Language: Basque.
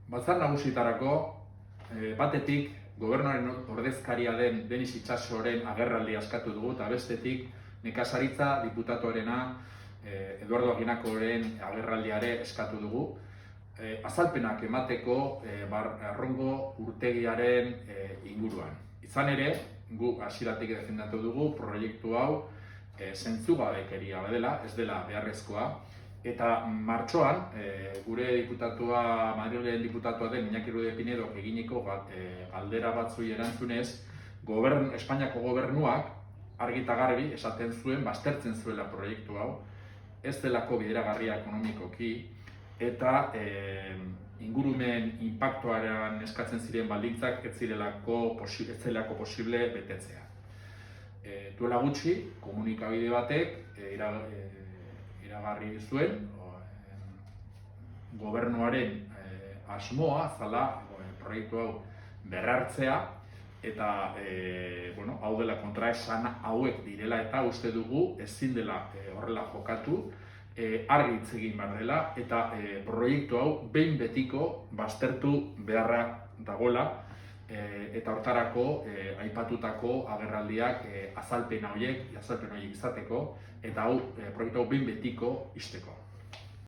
Batzar Nagusietarako batetik gobernuaren ordezkaria den Denis Itxasoren agerraldia eskatu dugu, eta bestetik nekazaritza diputatuarena Eduardo Aginakoren agerraldiare eskatu dugu. Azalpenak emateko Arrongo urtegiaren inguruan. Izan ere, gu hasieratik defendatu dugu proiektu hau zentzugabekeria badela, ez dela beharrezkoa. Eta martxoan, gure diputatua, Madrilen diputatua den Iñaki Ruiz de Pinedok eginiko galdera batzui erantzunez, Espainiako gobernuak argi eta garbi esaten zuen, baztertzen zuela proiektu hau, ez delako bideragarria ekonomikoki, eta ingurumen inpaktuaren eskatzen ziren baldintzak ez zelako posible betetzea. Duela gutxi, komunikabide batek iragarri zuen gobernuaren asmoa zala proiektu hau berrartzea, eta hau dela kontraesan hauek direla, eta uste dugu ezin dela horrela jokatu, argi hitz egin behar dela, eta proiektu hau behin betiko baztertu beharra dagoela, eta hortarako aipatutako agerraldiak azalpen horiek izateko, eta proiektu hau behin betiko ixteko.